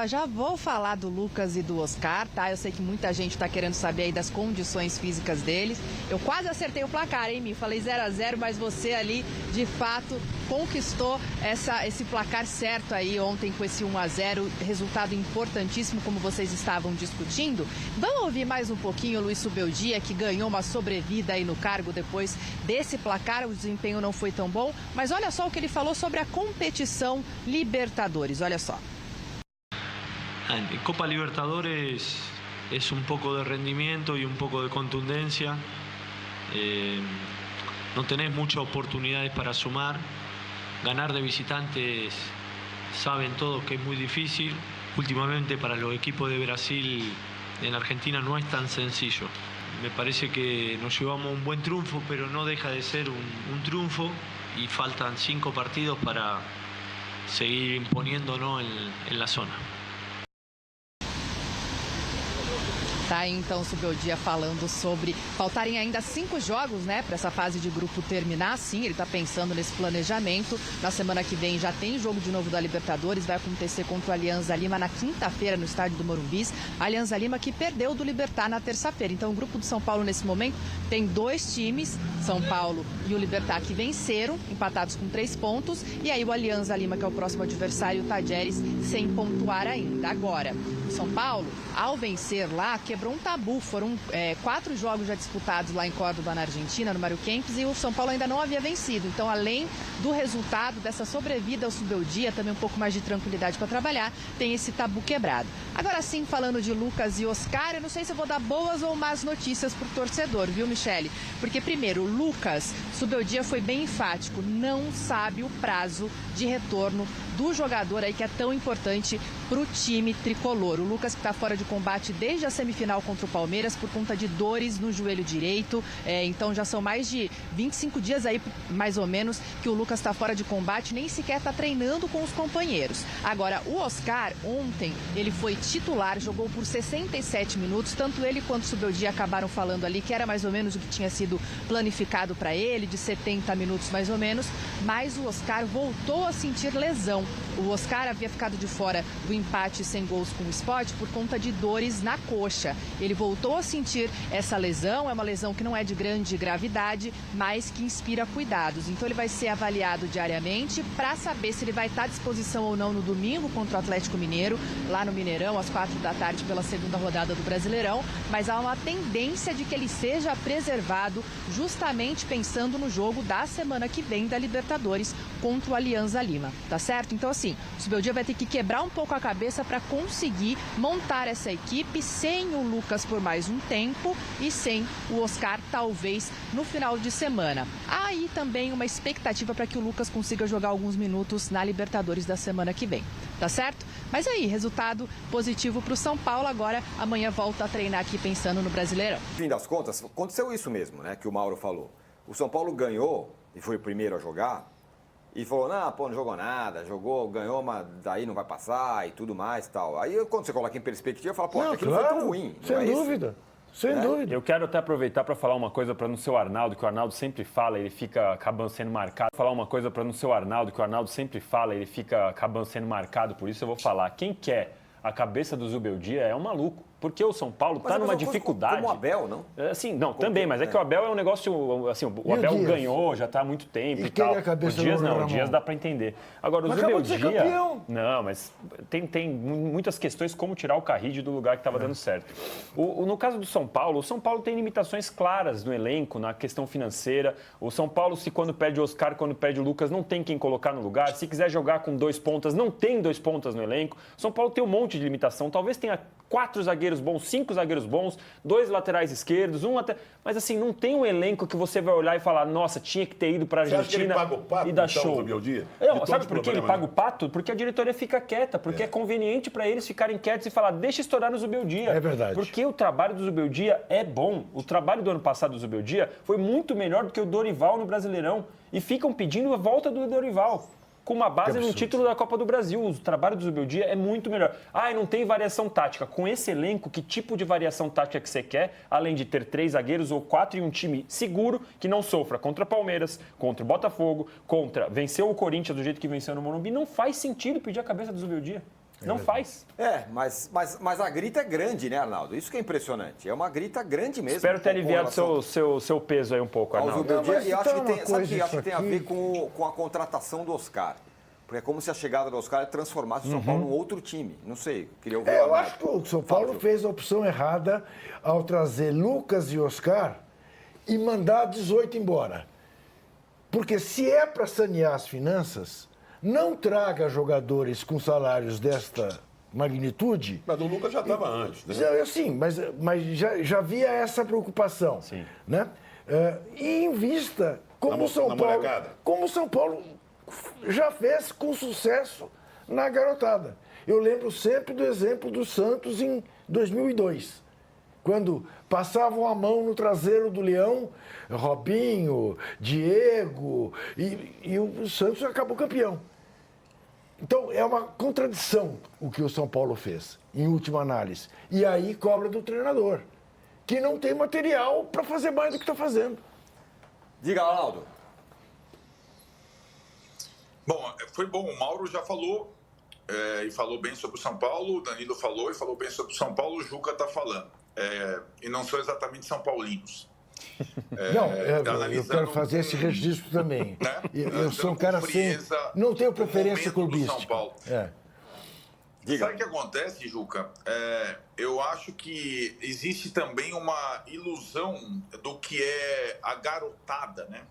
Já vou falar do Lucas e do Oscar, tá? Eu sei que muita gente está querendo saber aí das condições físicas deles. Eu quase acertei o placar, hein, Mi? Falei 0-0, mas você ali, de fato, conquistou esse placar certo aí ontem com esse 1-0. Resultado importantíssimo, como vocês estavam discutindo. Vamos ouvir mais um pouquinho o Luiz Subeldia, que ganhou uma sobrevida aí no cargo depois desse placar. O desempenho não foi tão bom, mas olha só o que ele falou sobre a competição Libertadores. Olha só. En Copa Libertadores es un poco de rendimiento y un poco de contundencia. No tenés muchas oportunidades para sumar. Ganar de visitantes saben todos que es muy difícil. Últimamente para los equipos de Brasil en Argentina no es tan sencillo. Me parece que nos llevamos un buen triunfo, pero no deja de ser un triunfo y faltan 5 partidos para seguir imponiéndonos en la zona. Tá aí, então, o Subeldia falando sobre faltarem ainda 5 jogos, né, para essa fase de grupo terminar. Sim, ele está pensando nesse planejamento. Na semana que vem já tem jogo de novo da Libertadores, vai acontecer contra o Alianza Lima na quinta-feira no estádio do Morumbi. Alianza Lima que perdeu do Libertad na terça-feira. Então o grupo do São Paulo nesse momento tem 2 times, São Paulo e o Libertad, que venceram, empatados com 3 pontos. E aí o Alianza Lima, que é o próximo adversário, o Tajeres, sem pontuar ainda. Agora, o São Paulo, ao vencer lá, quebrou um tabu. Foram 4 jogos já disputados lá em Córdoba, na Argentina, no Mário Kempes, e o São Paulo ainda não havia vencido. Então, além do resultado dessa sobrevida ao Subeldia, também um pouco mais de tranquilidade para trabalhar, tem esse tabu quebrado. Agora sim, falando de Lucas e Oscar, eu não sei se eu vou dar boas ou más notícias para o torcedor, viu, Michele? Porque, primeiro, o Lucas, Subeldia foi bem enfático, não sabe o prazo de retorno do jogador aí que é tão importante para o time tricolor. O Lucas, que está fora de combate desde a semifinal contra o Palmeiras por conta de dores no joelho direito. Então já são mais de 25 dias aí, mais ou menos, que o Lucas está fora de combate, nem sequer está treinando com os companheiros. Agora, o Oscar, ontem, ele foi titular, jogou por 67 minutos. Tanto ele quanto o Subeldia acabaram falando ali que era mais ou menos o que tinha sido planificado para ele, de 70 minutos mais ou menos. Mas o Oscar voltou a sentir lesão. O Oscar havia ficado de fora do empate sem gols com o Sport por conta de dores na coxa. Ele voltou a sentir essa lesão, é uma lesão que não é de grande gravidade, mas que inspira cuidados. Então ele vai ser avaliado diariamente para saber se ele vai estar à disposição ou não no domingo contra o Atlético Mineiro, lá no Mineirão, às 4 da tarde, pela segunda rodada do Brasileirão. Mas há uma tendência de que ele seja preservado, justamente pensando no jogo da semana que vem da Libertadores contra o Alianza Lima, tá certo? Então, assim, o Subeldia vai ter que quebrar um pouco a cabeça para conseguir montar essa equipe sem o Lucas por mais um tempo e sem o Oscar, talvez, no final de semana. Há aí também uma expectativa para que o Lucas consiga jogar alguns minutos na Libertadores da semana que vem, tá certo? Mas aí, resultado positivo para o São Paulo. Agora, amanhã volta a treinar aqui pensando no Brasileirão. No fim das contas, aconteceu isso mesmo, né, que o Mauro falou. O São Paulo ganhou e foi o primeiro a jogar. E falou, não jogou nada, ganhou, mas daí não vai passar e tudo mais e tal. Aí quando você coloca em perspectiva, fala, aquilo não foi tão ruim. Sem dúvida. Sem dúvida. Eu quero até aproveitar para falar uma coisa para não ser o Arnaldo, que o Arnaldo sempre fala, ele fica acabando sendo marcado. Falar uma coisa para não ser o Arnaldo, que o Arnaldo sempre fala, ele fica acabando sendo marcado, por isso eu vou falar. Quem quer a cabeça do Zubeldia é um maluco. Porque o São Paulo está numa dificuldade. Como o Abel, não? Sim, não, também, mas é que o Abel é um negócio, assim, o Abel ganhou, já está há muito tempo e tal. O Dias não, o Dias dá para entender. Agora, o Zubeldia... Não, mas tem muitas questões como tirar o Carride do lugar que estava dando certo. No caso do São Paulo, o São Paulo tem limitações claras no elenco, na questão financeira. O São Paulo, se quando perde o Oscar, quando perde o Lucas, não tem quem colocar no lugar. Se quiser jogar com 2 pontas, não tem 2 pontas no elenco. O São Paulo tem um monte de limitação. Talvez tenha 4 zagueiros bons, 5 zagueiros bons, 2 laterais esquerdos, mas assim, não tem um elenco que você vai olhar e falar, nossa, tinha que ter ido para a Argentina e dar show. Não, sabe por que ele paga o pato? Porque a diretoria fica quieta, porque é conveniente para eles ficarem quietos e falar, deixa estourar no Zubeldia. É verdade. Porque o trabalho do Zubeldia é bom. O trabalho do ano passado do Zubeldia foi muito melhor do que o Dorival no Brasileirão. E ficam pedindo a volta do Dorival. Com uma base no título da Copa do Brasil. O trabalho do Zubeldia é muito melhor. Não tem variação tática. Com esse elenco, que tipo de variação tática que você quer? Além de ter 3 zagueiros ou 4 e um time seguro que não sofra contra Palmeiras, contra o Botafogo, venceu o Corinthians do jeito que venceu no Morumbi. Não faz sentido pedir a cabeça do Zubeldia. Não faz. Mas a grita é grande, né, Arnaldo? Isso que é impressionante. É uma grita grande mesmo. Espero ter aliviado seu peso aí um pouco, Arnaldo. E eu acho que tem a ver com a contratação do Oscar. Porque é como se a chegada do Oscar transformasse o São Paulo num outro time. Não sei, queria ouvir eu acho que o São Paulo fez a opção errada ao trazer Lucas e Oscar e mandar 18 embora. Porque se é para sanear as finanças, não traga jogadores com salários desta magnitude. Mas o Lucas já estava antes, né? Sim, mas já havia essa preocupação. Sim. Né? E invista como o São Paulo já fez com sucesso na garotada. Eu lembro sempre do exemplo do Santos em 2002, quando passavam a mão no traseiro do Leão, Robinho, Diego, e o Santos acabou campeão. Então, é uma contradição o que o São Paulo fez, em última análise. E aí cobra do treinador, que não tem material para fazer mais do que está fazendo. Diga, Arnaldo. Bom, foi bom. O Mauro já falou e falou bem sobre o São Paulo. O Danilo falou e falou bem sobre o São Paulo. O Juca está falando. E não são exatamente São Paulinos. Eu quero fazer esse registro também. Né? Eu sou um cara sem... Não tenho preferência clubística. São Paulo. Sabe o que acontece, Juca? Eu acho que existe também uma ilusão do que é a garotada, né?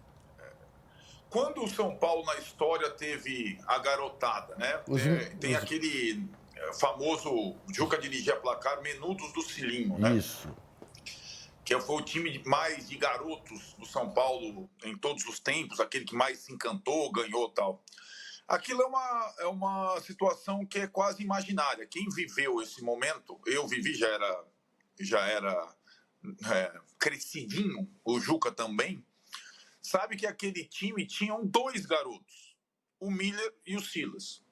Quando o São Paulo na história teve a garotada, né? Tem aquele famoso, Juca dirigia placar, Menudos do Cilinho, né? Isso. Que foi o time mais de garotos do São Paulo em todos os tempos, aquele que mais se encantou, ganhou e tal. Aquilo é uma situação que é quase imaginária. Quem viveu esse momento, eu vivi, já era crescidinho, o Juca também, sabe que aquele time tinham dois garotos, o Miller e o Silas.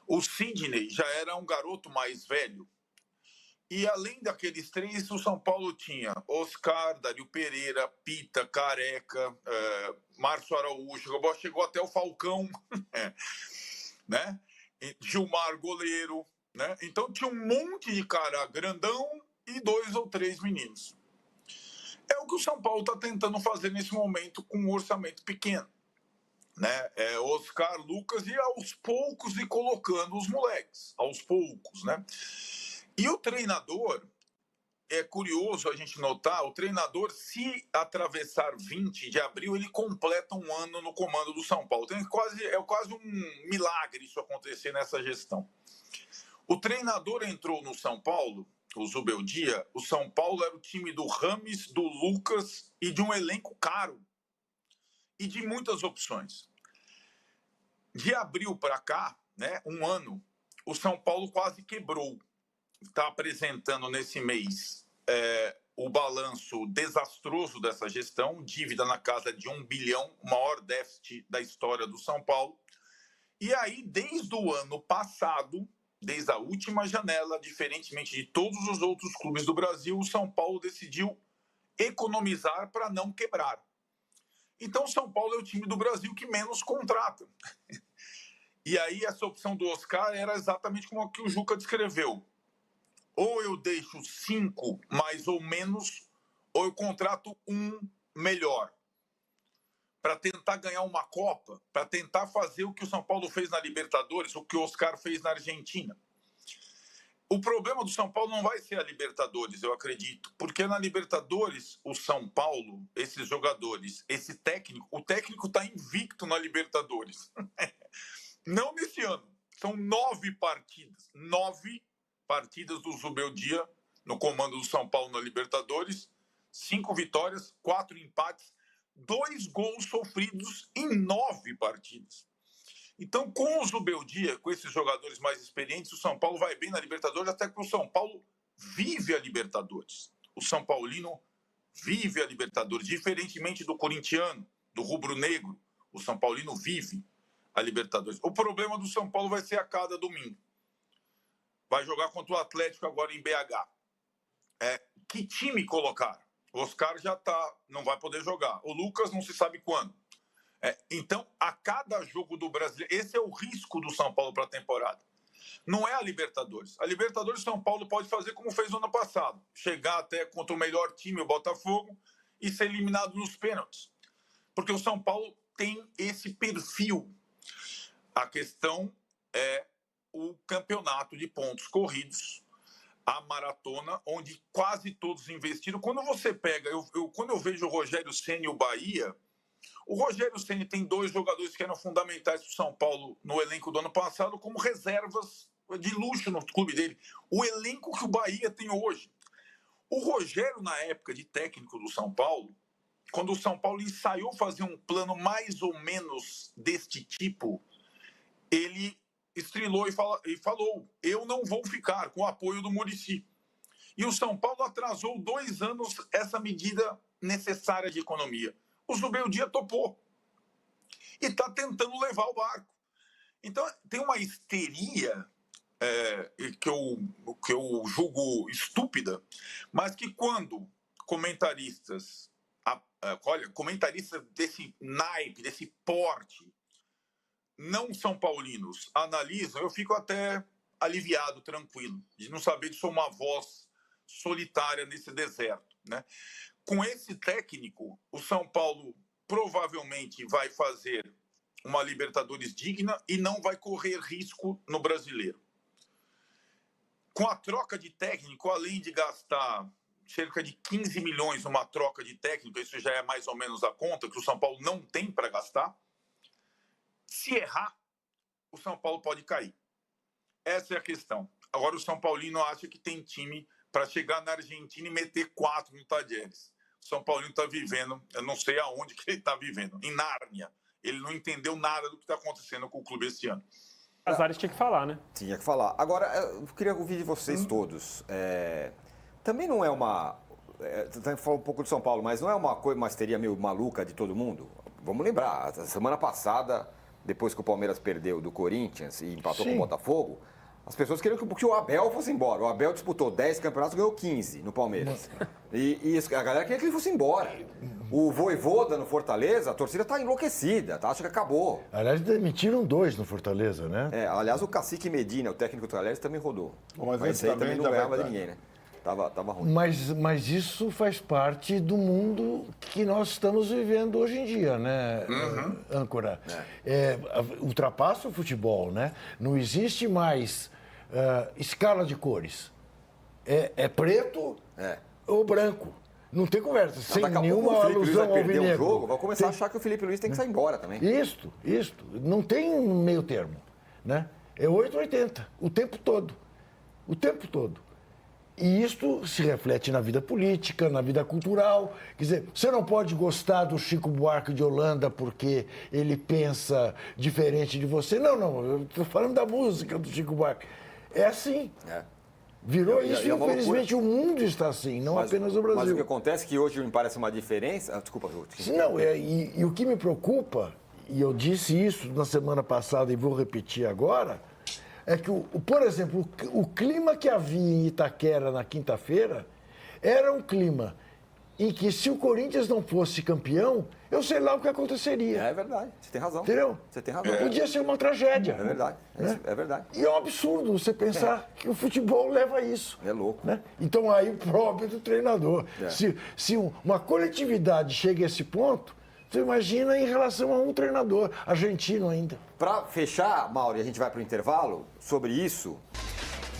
O Sidney já era um garoto mais velho. E além daqueles três, o São Paulo tinha Oscar, Dario Pereira, Pita, Careca, Márcio Araújo, chegou até o Falcão, né? Gilmar, goleiro, né? Então tinha um monte de cara grandão e 2 ou 3 meninos. É o que o São Paulo está tentando fazer nesse momento com um orçamento pequeno, né? Oscar, Lucas e aos poucos ir colocando os moleques, aos poucos, né? E o treinador, é curioso a gente notar, o treinador, se atravessar 20 de abril, ele completa um ano no comando do São Paulo. É quase um milagre isso acontecer nessa gestão. O treinador entrou no São Paulo, o Zubeldia. O São Paulo era o time do Rames, do Lucas e de um elenco caro e de muitas opções. De abril para cá, né, um ano, o São Paulo quase quebrou. Está apresentando nesse mês o balanço desastroso dessa gestão, dívida na casa de 1 bilhão, o maior déficit da história do São Paulo. E aí, desde o ano passado, desde a última janela, diferentemente de todos os outros clubes do Brasil, o São Paulo decidiu economizar para não quebrar. Então, o São Paulo é o time do Brasil que menos contrata. E aí, essa opção do Oscar era exatamente como a que o Juca descreveu. Ou eu deixo 5 mais ou menos, ou eu contrato um melhor. Para tentar ganhar uma Copa, para tentar fazer o que o São Paulo fez na Libertadores, o que o Oscar fez na Argentina. O problema do São Paulo não vai ser a Libertadores, eu acredito. Porque na Libertadores, o São Paulo, esses jogadores, esse técnico, o técnico está invicto na Libertadores. Não nesse ano. São 9 partidas. 9 partidas do Zubeldia no comando do São Paulo na Libertadores, 5 vitórias, 4 empates, 2 gols sofridos em 9 partidas. Então, com o Zubeldia, com esses jogadores mais experientes, o São Paulo vai bem na Libertadores, até que o São Paulo vive a Libertadores. O São Paulino vive a Libertadores, diferentemente do corintiano, do rubro-negro, o São Paulino vive a Libertadores. O problema do São Paulo vai ser a cada domingo. Vai jogar contra o Atlético agora em BH. Que time colocar? O Oscar já não vai poder jogar. O Lucas não se sabe quando. Então, a cada jogo do Brasileiro... Esse é o risco do São Paulo para a temporada. Não é a Libertadores. A Libertadores São Paulo pode fazer como fez no ano passado. Chegar até contra o melhor time, o Botafogo, e ser eliminado nos pênaltis. Porque o São Paulo tem esse perfil. A questão é o campeonato de pontos corridos, a maratona, onde quase todos investiram. Quando você pega, quando eu vejo o Rogério Ceni e o Bahia, o Rogério Ceni tem 2 jogadores que eram fundamentais para o São Paulo no elenco do ano passado, como reservas de luxo no clube dele. O elenco que o Bahia tem hoje. O Rogério, na época de técnico do São Paulo, quando o São Paulo ensaiou fazer um plano mais ou menos deste tipo, ele estrelou e falou: eu não vou ficar, com o apoio do Muricy. E o São Paulo atrasou 2 anos essa medida necessária de economia. O Zubeldia topou. E está tentando levar o barco. Então, tem uma histeria que eu julgo estúpida, mas que quando comentaristas desse naipe, desse porte, não são paulinos, analisam, eu fico até aliviado, tranquilo, de não saber que sou uma voz solitária nesse deserto, né? Com esse técnico, o São Paulo provavelmente vai fazer uma Libertadores digna e não vai correr risco no Brasileiro. Com a troca de técnico, além de gastar cerca de 15 milhões numa troca de técnico, isso já é mais ou menos a conta que o São Paulo não tem para gastar, se errar, o São Paulo pode cair. Essa é a questão. Agora o São Paulino acha que tem time para chegar na Argentina e meter 4 no Talleres. O São Paulino está vivendo, eu não sei aonde que ele está vivendo, em Nárnia. Ele não entendeu nada do que está acontecendo com o clube esse ano. Casares tinha que falar, né? Tinha que falar. Agora, eu queria ouvir de vocês todos. Também não é uma... Você falou um pouco de São Paulo, mas não é uma histeria meio maluca de todo mundo? Vamos lembrar, a semana passada, depois que o Palmeiras perdeu do Corinthians e empatou com o Botafogo, as pessoas queriam que o Abel fosse embora. O Abel disputou 10 campeonatos e ganhou 15 no Palmeiras. E a galera queria que ele fosse embora. O Vojvoda no Fortaleza, a torcida está enlouquecida, acha que acabou. Aliás, demitiram 2 no Fortaleza, né? Aliás, o Cacique Medina, o técnico do Talleres, também rodou. Mas esse aí também não ganhava de ninguém, né? Tava ruim. Mas isso faz parte do mundo que nós estamos vivendo hoje em dia, né, âncora? Ultrapassa o futebol, né? Não existe mais escala de cores. É preto ou branco. Não tem conversa, sem nenhuma alusão ao vinegro. Vai começar a achar que o Felipe Luiz tem que sair embora também. Isto. Não tem um meio termo, né? É 880, o tempo todo. O tempo todo. E isto se reflete na vida política, na vida cultural. Quer dizer, você não pode gostar do Chico Buarque de Holanda porque ele pensa diferente de você. Não, eu estou falando da música do Chico Buarque. É assim. Virou isso e infelizmente o mundo está assim, não apenas o Brasil. Mas o que acontece é que hoje me parece uma diferença... Desculpa, Ruth. Não, e o que me preocupa, e eu disse isso na semana passada e vou repetir agora, é que, por exemplo, o clima que havia em Itaquera na quinta-feira era um clima em que, se o Corinthians não fosse campeão, eu sei lá o que aconteceria. É verdade, você tem razão. Entendeu? Você tem razão. Podia ser uma tragédia. É verdade, é verdade. E é um absurdo você pensar que o futebol leva a isso. É louco. Né? Então, aí, o próprio do treinador. Se uma coletividade chega a esse ponto, você imagina em relação a um treinador argentino ainda. Para fechar, Mauro, e a gente vai para o intervalo, sobre isso...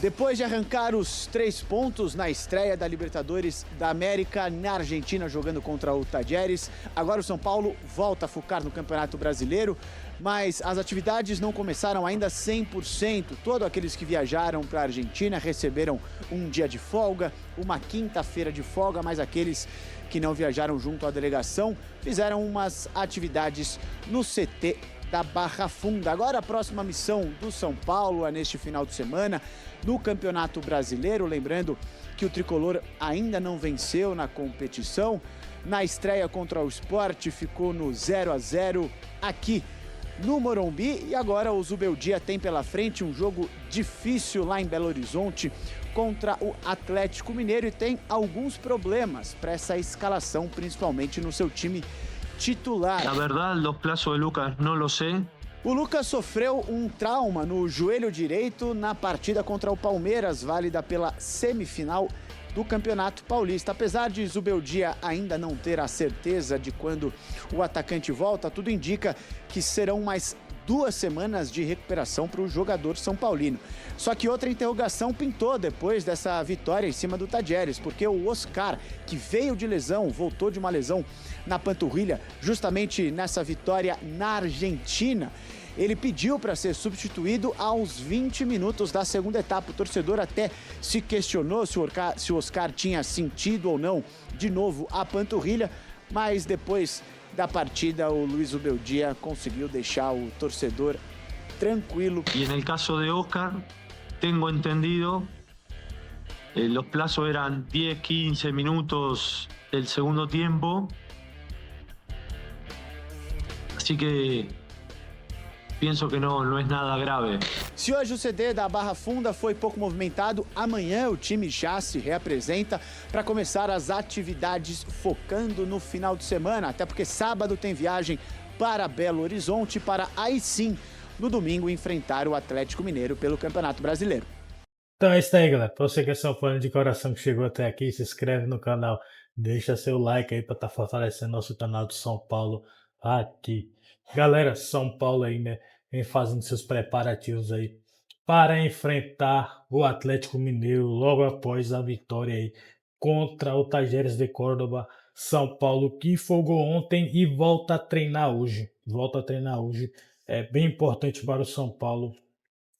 Depois de arrancar os 3 pontos na estreia da Libertadores da América na Argentina, jogando contra o Talleres, agora o São Paulo volta a focar no Campeonato Brasileiro, mas as atividades não começaram ainda 100%. Todos aqueles que viajaram para a Argentina receberam um dia de folga, uma quinta-feira de folga, mas aqueles que não viajaram junto à delegação fizeram umas atividades no CT da Barra Funda. Agora a próxima missão do São Paulo é neste final de semana no Campeonato Brasileiro, lembrando que o tricolor ainda não venceu na competição. Na estreia contra o Sport ficou no 0-0 aqui no Morumbi e agora o Zubeldia tem pela frente um jogo difícil lá em Belo Horizonte contra o Atlético Mineiro e tem alguns problemas para essa escalação, principalmente no seu time titular. La verdad, los plazos de Lucas no lo sé. O Lucas sofreu um trauma no joelho direito na partida contra o Palmeiras, válida pela semifinal do Campeonato Paulista. Apesar de Zubeldia ainda não ter a certeza de quando o atacante volta, tudo indica que serão mais 2 semanas de recuperação para o jogador são paulino. Só que outra interrogação pintou depois dessa vitória em cima do Tajeres, porque o Oscar, que veio de lesão, voltou de uma lesão na panturrilha, justamente nessa vitória na Argentina, ele pediu para ser substituído aos 20 minutos da segunda etapa. O torcedor até se questionou se o Oscar tinha sentido ou não de novo a panturrilha, mas depois da partida o Luis Zubeldia conseguiu deixar o torcedor tranquilo. E no caso de Oscar, tenho entendido, os plazos eram 10, 15 minutos del segundo tiempo, así que penso que não é nada grave. Se hoje o CD da Barra Funda foi pouco movimentado, amanhã o time já se reapresenta para começar as atividades focando no final de semana, até porque sábado tem viagem para Belo Horizonte para aí sim, no domingo, enfrentar o Atlético Mineiro pelo Campeonato Brasileiro. Então é isso aí, galera. Pra você que é São Paulo de coração que chegou até aqui, se inscreve no canal, deixa seu like aí para estar fortalecendo nosso canal de São Paulo aqui. Galera, São Paulo aí, né, vem fazendo seus preparativos aí para enfrentar o Atlético Mineiro logo após a vitória aí contra o Tajeres de Córdoba. São Paulo que folgou ontem e volta a treinar hoje. É bem importante para o São Paulo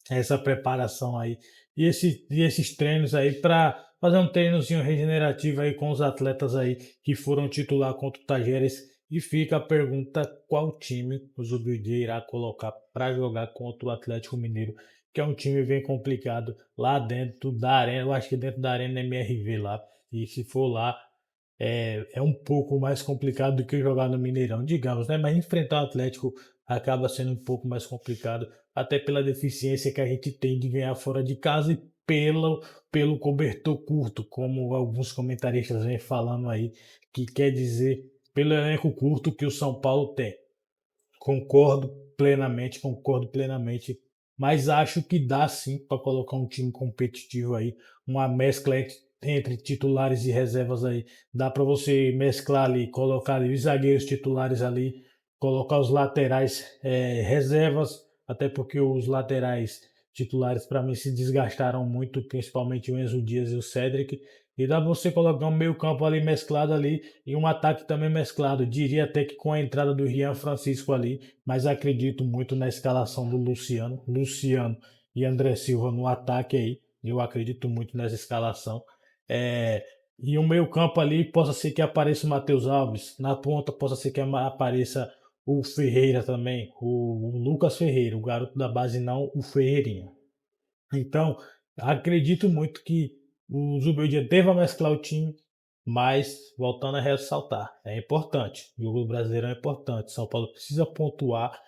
essa preparação aí e esses treinos aí para fazer um treinozinho regenerativo aí com os atletas aí que foram titular contra o Tajeres. E fica a pergunta: qual time o Zubeldia irá colocar para jogar contra o Atlético Mineiro, que é um time bem complicado lá dentro da arena. Eu acho que dentro da arena MRV lá, e se for lá é um pouco mais complicado do que jogar no Mineirão, digamos, né? Mas enfrentar o Atlético acaba sendo um pouco mais complicado, até pela deficiência que a gente tem de ganhar fora de casa e pelo cobertor curto, como alguns comentaristas vêm falando aí, que quer dizer pelo elenco curto que o São Paulo tem. Concordo plenamente, mas acho que dá sim para colocar um time competitivo aí, uma mescla entre titulares e reservas aí. Dá para você mesclar ali, colocar ali os zagueiros titulares ali, colocar os laterais reservas, até porque os laterais titulares para mim se desgastaram muito, principalmente o Enzo Dias e o Cédric. E dá pra você colocar um meio campo ali mesclado ali e um ataque também mesclado. Diria até que com a entrada do Rian Francisco ali, mas acredito muito na escalação do Luciano e André Silva no ataque aí. Eu acredito muito nessa escalação. E um meio campo ali possa ser que apareça o Matheus Alves. Na ponta possa ser que apareça o Ferreira também, o Lucas Ferreira, o garoto da base, não o Ferreirinha. Então, acredito muito que o Zubeldia deva mesclar o time, mas voltando a ressaltar, é importante. O jogo brasileiro é importante. São Paulo precisa pontuar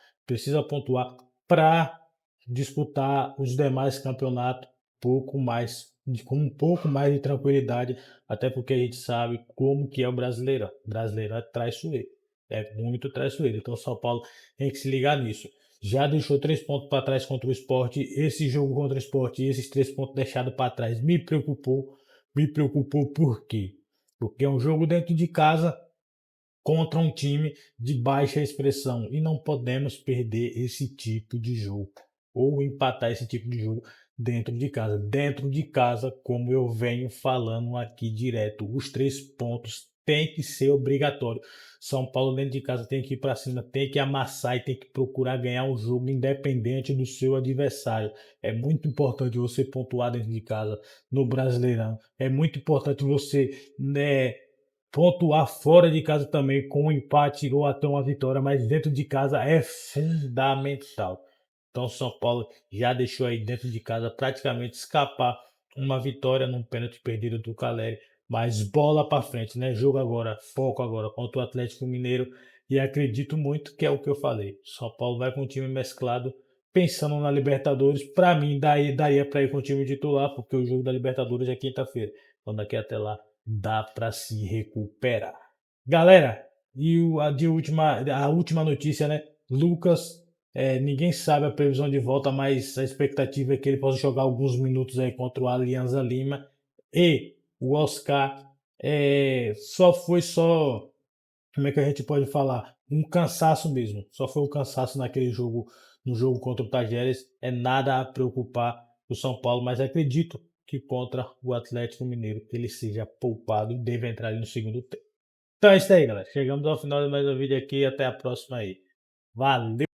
para disputar os demais campeonatos com um pouco mais de tranquilidade, até porque a gente sabe como que é o Brasileirão. O Brasileirão é traiçoeiro, é muito traiçoeiro. Então o São Paulo tem que se ligar nisso. Já deixou 3 pontos para trás contra o Sport. Esse jogo contra o Sport e esses 3 pontos deixados para trás me preocupou. Por quê? Porque é um jogo dentro de casa contra um time de baixa expressão e não podemos perder esse tipo de jogo ou empatar esse tipo de jogo dentro de casa. Dentro de casa, como eu venho falando aqui direto, os 3 pontos tem que ser obrigatório. São Paulo dentro de casa tem que ir para cima, tem que amassar e tem que procurar ganhar um jogo independente do seu adversário. É muito importante você pontuar dentro de casa no Brasileirão. É muito importante você pontuar fora de casa também com um empate ou até uma vitória, mas dentro de casa é fundamental. Então São Paulo já deixou aí dentro de casa praticamente escapar uma vitória num pênalti perdido do Caleri. Mas bola para frente, né? Jogo agora, foco agora contra o Atlético Mineiro. E acredito muito que é o que eu falei. São Paulo vai com o time mesclado, pensando na Libertadores. Para mim, daria para ir com o time titular, porque o jogo da Libertadores é quinta-feira. Então daqui até lá, dá para se recuperar. Galera, e a última notícia, né? Lucas Ninguém sabe a previsão de volta, mas a expectativa é que ele possa jogar alguns minutos aí contra o Alianza Lima. E o Oscar como é que a gente pode falar? Um cansaço mesmo. Só foi um cansaço naquele jogo, no jogo contra o Tajeres. É nada a preocupar o São Paulo, mas acredito que contra o Atlético Mineiro ele seja poupado e deve entrar ali no segundo tempo. Então é isso aí, galera. Chegamos ao final de mais um vídeo aqui. Até a próxima aí. Valeu!